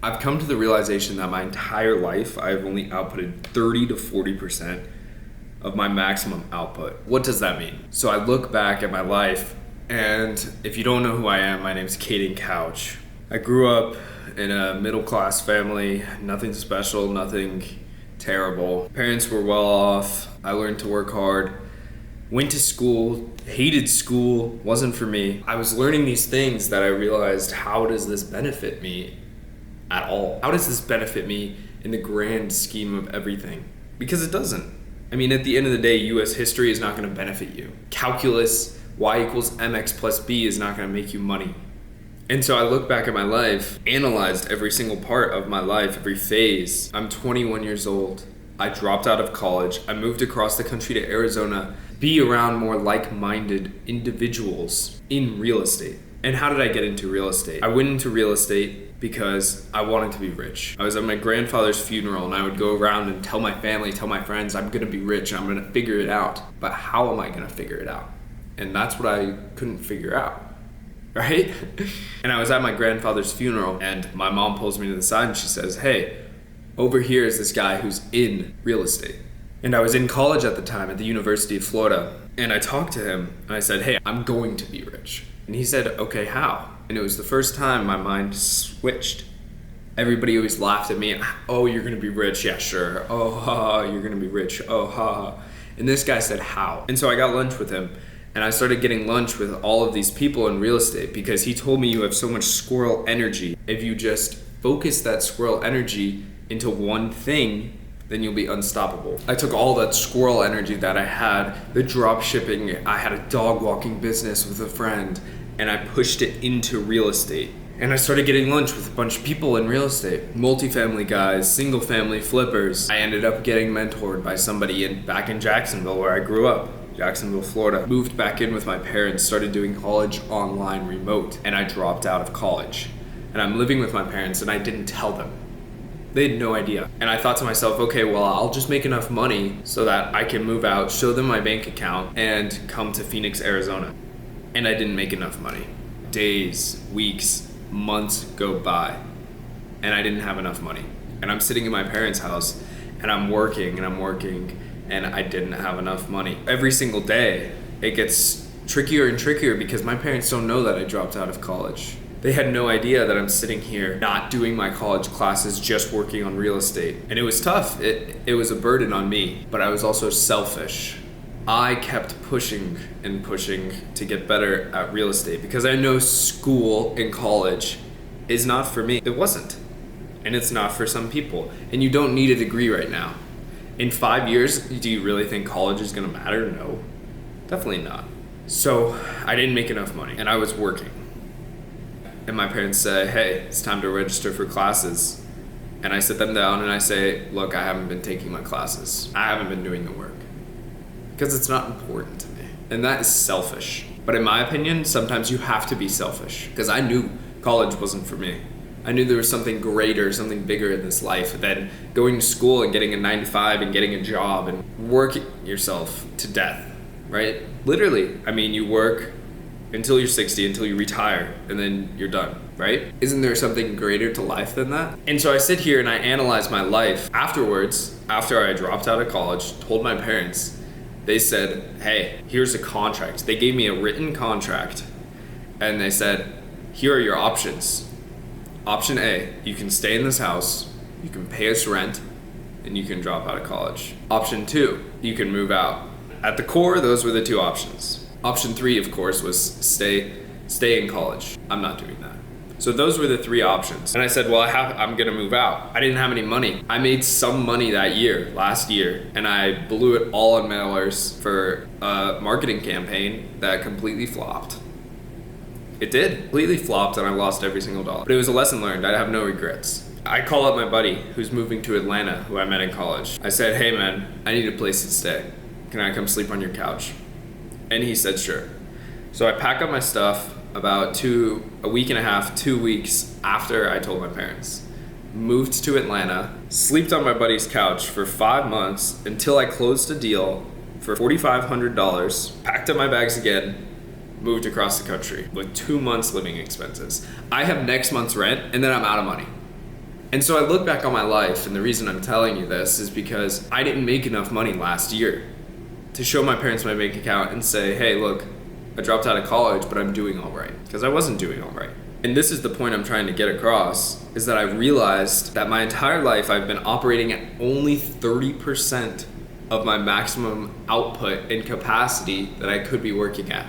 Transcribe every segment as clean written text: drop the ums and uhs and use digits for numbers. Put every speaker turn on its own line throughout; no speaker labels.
I've come to the realization that my entire life I've only outputted 30 to 40% of my maximum output. What does that mean? So I look back at my life, and if you don't know who I am, my name's Caden Couch. I grew up in a middle class family, nothing special, nothing terrible. Parents were well off. I learned to work hard. Went to school, hated school, wasn't for me. I was learning these things that I realized, how does this benefit me at all? How does this benefit me in the grand scheme of everything? Because it doesn't. I mean, at the end of the day, US history is not going to benefit you. Calculus, y equals mx plus b is not going to make you money. And so I look back at my life, analyzed every single part of my life, every phase. I'm 21 years old. I dropped out of college. I moved across the country to Arizona, be around more like-minded individuals in real estate. And how did I get into real estate? I went into real estate because I wanted to be rich. I was at my grandfather's funeral, and I would go around and tell my family, tell my friends, I'm gonna be rich, I'm gonna figure it out. But how am I gonna figure it out? And that's what I couldn't figure out, right? And I was at my grandfather's funeral, and my mom pulls me to the side and she says, hey, over here is this guy who's in real estate. And I was in college at the time at the University of Florida, and I talked to him and I said, hey, I'm going to be rich. And he said, okay, how? And it was the first time my mind switched. Everybody always laughed at me. Oh, you're gonna be rich? Yeah, sure. Oh, ha, you're gonna be rich. Oh, ha. And this guy said, how? And so I got lunch with him, and I started getting lunch with all of these people in real estate because he told me you have so much squirrel energy. If you just focus that squirrel energy into one thing, then you'll be unstoppable. I took all that squirrel energy that I had, the drop shipping, I had a dog walking business with a friend, and I pushed it into real estate. And I started getting lunch with a bunch of people in real estate. Multifamily guys, single family flippers. I ended up getting mentored by somebody back in Jacksonville where I grew up. Jacksonville, Florida. Moved back in with my parents, started doing college online remote, and I dropped out of college. And I'm living with my parents, and I didn't tell them. They had no idea. And I thought to myself, okay, well, I'll just make enough money so that I can move out, show them my bank account, and come to Phoenix, Arizona. And I didn't make enough money. Days, weeks, months go by, and I didn't have enough money. And I'm sitting in my parents' house, and I'm working, and I didn't have enough money. Every single day, it gets trickier and trickier because my parents don't know that I dropped out of college. They had no idea that I'm sitting here not doing my college classes, just working on real estate. And it was tough. It was a burden on me, but I was also selfish. I kept pushing and pushing to get better at real estate because I know school in college is not for me. It wasn't. And it's not for some people. And you don't need a degree right now. In 5 years, do you really think college is gonna matter? No, definitely not. So I didn't make enough money, and I was working. And my parents say, hey, it's time to register for classes. And I sit them down and I say, look, I haven't been taking my classes. I haven't been doing the work. Because it's not important to me. And that is selfish. But in my opinion, sometimes you have to be selfish. Because I knew college wasn't for me. I knew there was something greater, something bigger in this life than going to school and getting a 9 to 5 and getting a job and working yourself to death, right? Literally, I mean, you work until you're 60, until you retire, and then you're done, right? Isn't there something greater to life than that? And so I sit here and I analyze my life. Afterwards, after I dropped out of college, told my parents, they said, hey, here's a contract. They gave me a written contract, and they said, here are your options. Option A, you can stay in this house, you can pay us rent, and you can drop out of college. Option 2, you can move out. At the core, those were the two options. Option 3, of course, was stay in college. I'm not doing that. So those were the three options. And I said, well, I'm gonna move out. I didn't have any money. I made some money that year, last year, and I blew it all on mailers for a marketing campaign that completely flopped. It did, completely flopped, and I lost every single dollar. But it was a lesson learned. I have no regrets. I call up my buddy who's moving to Atlanta, who I met in college. I said, hey man, I need a place to stay. Can I come sleep on your couch? And he said, sure. So I pack up my stuff about a week and a half, 2 weeks after I told my parents. Moved to Atlanta, slept on my buddy's couch for 5 months until I closed a deal for $4,500, packed up my bags again, moved across the country with 2 months living expenses. I have next month's rent, and then I'm out of money. And so I look back on my life, and the reason I'm telling you this is because I didn't make enough money last year to show my parents my bank account and say, hey, look, I dropped out of college, but I'm doing all right. Because I wasn't doing all right. And this is the point I'm trying to get across, is that I realized that my entire life I've been operating at only 30% of my maximum output and capacity that I could be working at.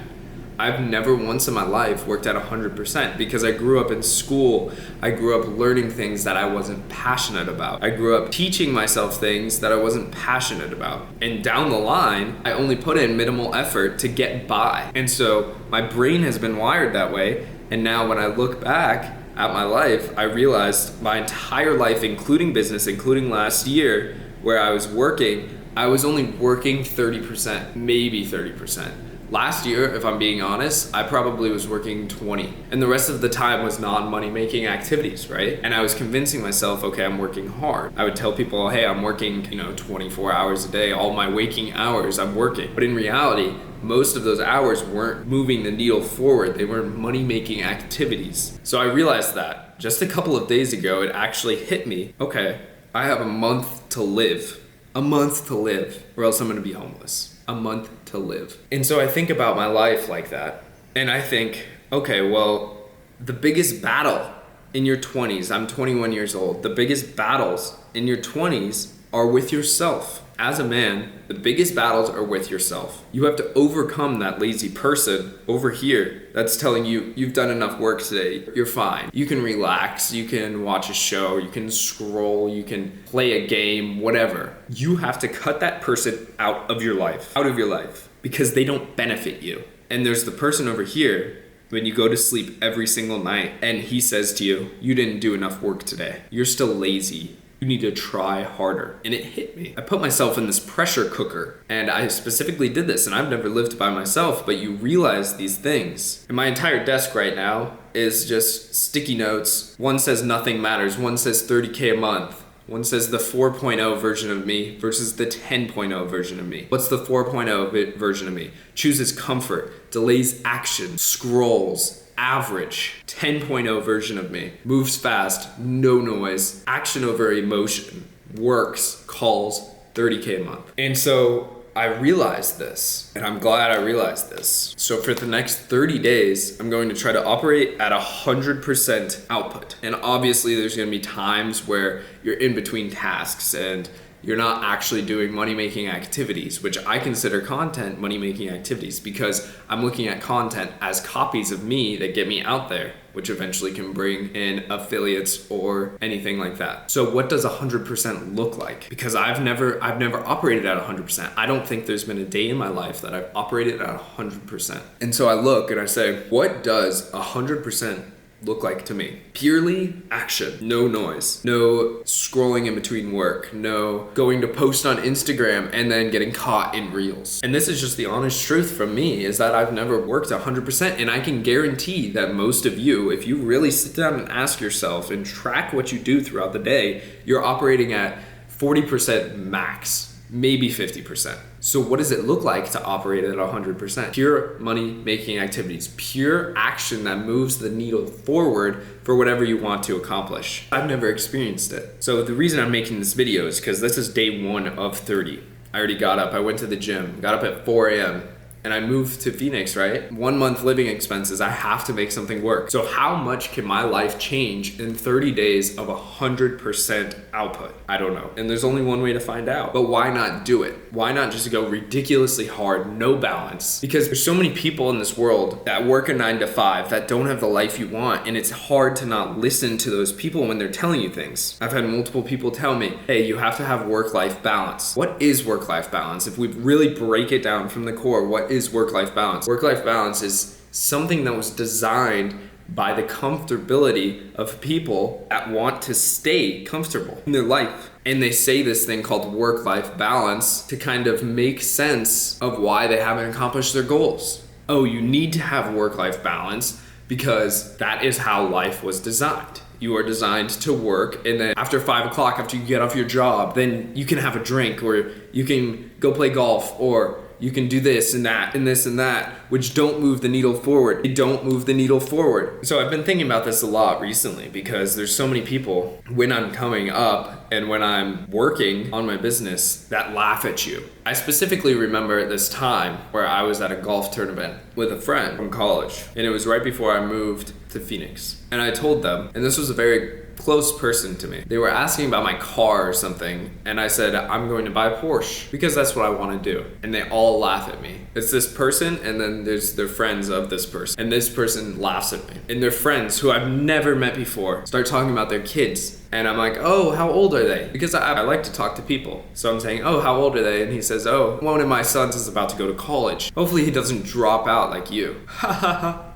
I've never once in my life worked at 100% because I grew up in school. I grew up learning things that I wasn't passionate about. I grew up teaching myself things that I wasn't passionate about. And down the line, I only put in minimal effort to get by. And so my brain has been wired that way. And now when I look back at my life, I realized my entire life, including business, including last year where I was working, I was only working 30%, maybe 30%. Last year, if I'm being honest, I probably was working 20, and the rest of the time was non-money making activities, right? And I was convincing myself, okay, I'm working hard. I would tell people, hey, I'm working, 24 hours a day, all my waking hours I'm working. But in reality, most of those hours weren't moving the needle forward. They weren't money making activities. So I realized that just a couple of days ago, it actually hit me, okay, I have a month to live, or else I'm gonna be homeless. A month to live. And so I think about my life like that, and I think, okay, well, the biggest battle in your 20s, I'm 21 years old, the biggest battles in your 20s are with yourself. As a man, the biggest battles are with yourself. You have to overcome that lazy person over here that's telling you you've done enough work today, you're fine. You can relax, you can watch a show, you can scroll, you can play a game, whatever. You have to cut that person out of your life, because they don't benefit you. And there's the person over here when you go to sleep every single night and he says to you, you didn't do enough work today. You're still lazy. You need to try harder. And it hit me. I put myself in this pressure cooker, and I specifically did this, and I've never lived by myself, but you realize these things. And my entire desk right now is just sticky notes. One says nothing matters. One says 30K a month. One says the 4.0 version of me versus the 10.0 version of me. What's the 4.0 version of me? Chooses comfort, delays action, scrolls, average. 10.0 version of me. Moves fast, no noise, action over emotion, works, calls, 30K a month. And so I realized this, and I'm glad I realized this. So for the next 30 days, I'm going to try to operate at 100% output. And obviously there's going to be times where you're in between tasks and you're not actually doing money-making activities, which I consider content money-making activities because I'm looking at content as copies of me that get me out there, which eventually can bring in affiliates or anything like that. So what does 100% look like? Because I've never operated at 100%. I don't think there's been a day in my life that I've operated at 100%. And so I look and I say, what does 100% look like to me? Purely action, no noise, no scrolling in between work, no going to post on Instagram and then getting caught in reels. And this is just the honest truth from me, is that I've never worked 100%, and I can guarantee that most of you, if you really sit down and ask yourself and track what you do throughout the day, you're operating at 40% max, maybe 50%. So what does it look like to operate at 100%? Pure money-making activities, pure action that moves the needle forward for whatever you want to accomplish. I've never experienced it. So the reason I'm making this video is because this is day 1 of 30. I already got up, I went to the gym, got up at 4 a.m. and I moved to Phoenix, right? 1 month living expenses, I have to make something work. So how much can my life change in 30 days of 100% output? I don't know. And there's only one way to find out. But why not do it? Why not just go ridiculously hard, no balance? Because there's so many people in this world that work a 9 to 5 that don't have the life you want, and it's hard to not listen to those people when they're telling you things. I've had multiple people tell me, hey, you have to have work-life balance. What is work-life balance? If we really break it down from the core, what is work-life balance? Work-life balance is something that was designed by the comfortability of people that want to stay comfortable in their life. And they say this thing called work-life balance to kind of make sense of why they haven't accomplished their goals. Oh, you need to have work-life balance because that is how life was designed. You are designed to work, and then after 5 o'clock, after you get off your job, then you can have a drink, or you can go play golf, or you can do this and that and this and that, which don't move the needle forward. They don't move the needle forward. So I've been thinking about this a lot recently because there's so many people when I'm coming up and when I'm working on my business that laugh at you. I specifically remember this time where I was at a golf tournament with a friend from college, and it was right before I moved to Phoenix. And I told them, and this was a very close person to me. They were asking about my car or something, and I said, I'm going to buy a Porsche because that's what I want to do. And they all laugh at me. It's this person, and then there's their friends of this person. And this person laughs at me. And their friends, who I've never met before, start talking about their kids. And I'm like, oh, how old are they? Because I like to talk to people. So I'm saying, oh, how old are they? And he says, oh, one of my sons is about to go to college. Hopefully he doesn't drop out like you. Ha ha ha.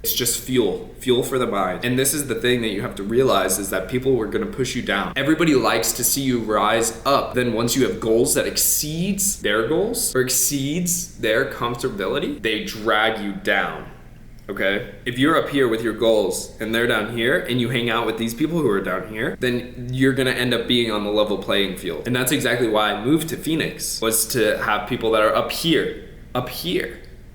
It's just fuel for the mind. And this is the thing that you have to realize is that people were gonna push you down. Everybody likes to see you rise up. Then once you have goals that exceeds their goals or exceeds their comfortability, they drag you down. Okay? If you're up here with your goals and they're down here and you hang out with these people who are down here, then you're gonna end up being on the level playing field. And that's exactly why I moved to Phoenix, was to have people that are up here.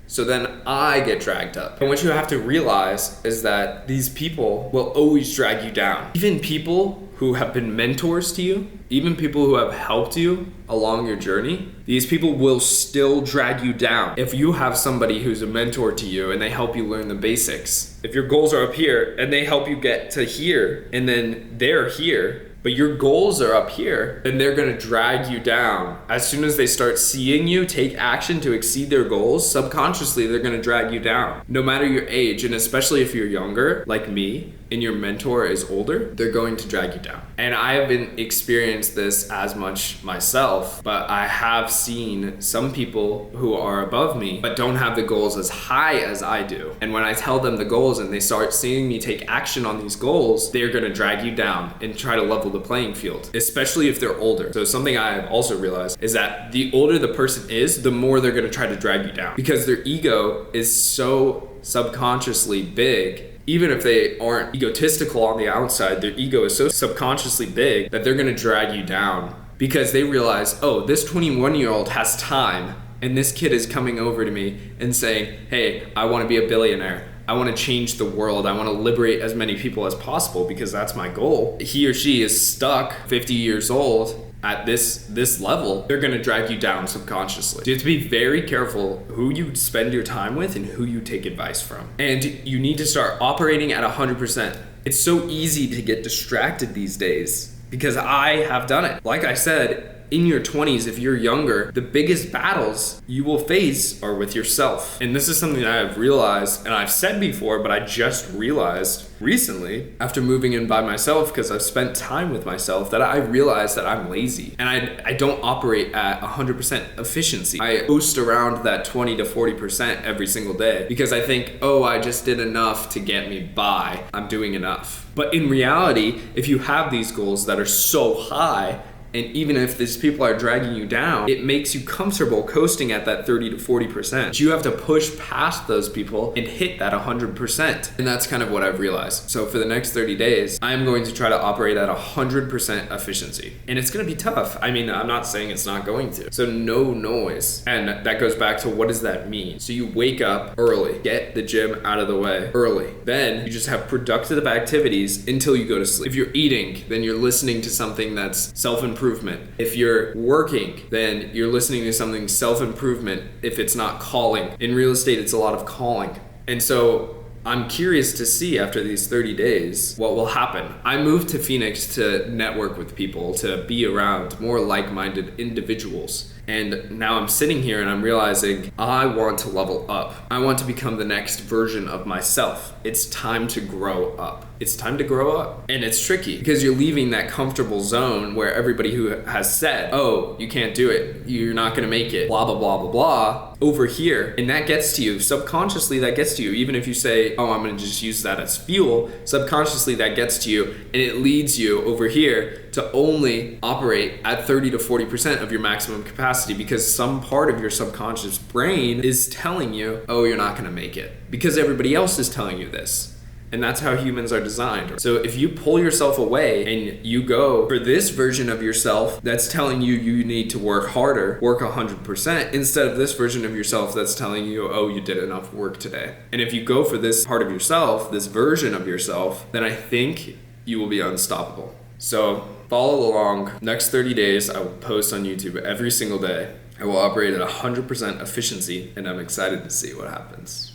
So then I get dragged up. And what you have to realize is that these people will always drag you down. Even people who have been mentors to you, even people who have helped you along your journey, these people will still drag you down. If you have somebody who's a mentor to you and they help you learn the basics, if your goals are up here and they help you get to here and then they're here, but your goals are up here, then they're gonna drag you down. As soon as they start seeing you take action to exceed their goals, subconsciously they're gonna drag you down. No matter your age, and especially if you're younger, like me, and your mentor is older, they're going to drag you down. And I haven't experienced this as much myself, but I have seen some people who are above me, but don't have the goals as high as I do. And when I tell them the goals and they start seeing me take action on these goals, they're gonna drag you down and try to level the playing field, especially if they're older. So something I have also realized is that the older the person is, the more they're gonna try to drag you down because their ego is so subconsciously big. Even if they aren't egotistical on the outside, their ego is so subconsciously big that they're gonna drag you down because they realize, oh, this 21-year-old has time and this kid is coming over to me and saying, hey, I wanna be a billionaire. I want to change the world. I want to liberate as many people as possible because that's my goal. He or she is stuck 50 years old at this level. They're going to drag you down subconsciously. So you have to be very careful who you spend your time with and who you take advice from. And you need to start operating at 100%. It's so easy to get distracted these days because I have done it. Like I said, in your 20s, if you're younger, the biggest battles you will face are with yourself. And this is something that I've realized, and I've said before, but I just realized recently after moving in by myself because I've spent time with myself that I realized that I'm lazy and I don't operate at 100% efficiency. I boost around that 20 to 40% every single day because I think, oh, I just did enough to get me by. I'm doing enough. But in reality, if you have these goals that are so high, and even if these people are dragging you down, it makes you comfortable coasting at that 30 to 40%. But you have to push past those people and hit that 100%. And that's kind of what I've realized. So for the next 30 days, I'm going to try to operate at 100% efficiency. And it's gonna be tough. I mean, I'm not saying it's not going to. So no noise. And that goes back to what does that mean? So you wake up early, get the gym out of the way early. Then you just have productive activities until you go to sleep. If you're eating, then you're listening to something that's self-improvement. If you're working, then you're listening to something self-improvement if it's not calling. In real estate, it's a lot of calling. And so I'm curious to see after these 30 days what will happen. I moved to Phoenix to network with people, to be around more like-minded individuals. And now I'm sitting here and I'm realizing I want to level up. I want to become the next version of myself. It's time to grow up. It's time to grow up. And it's tricky because you're leaving that comfortable zone where everybody who has said, oh, you can't do it, you're not gonna make it, blah, blah, blah, blah, blah, over here. And that gets to you. Subconsciously, that gets to you. Even if you say, oh, I'm gonna just use that as fuel, subconsciously that gets to you and it leads you over here to only operate at 30 to 40% of your maximum capacity because some part of your subconscious brain is telling you, oh, you're not gonna make it because everybody else is telling you this. And that's how humans are designed. So if you pull yourself away and you go for this version of yourself that's telling you you need to work harder, work 100%, instead of this version of yourself that's telling you, oh, you did enough work today. And if you go for this part of yourself, this version of yourself, then I think you will be unstoppable. So follow along. Next 30 days, I will post on YouTube every single day. I will operate at 100% efficiency, and I'm excited to see what happens.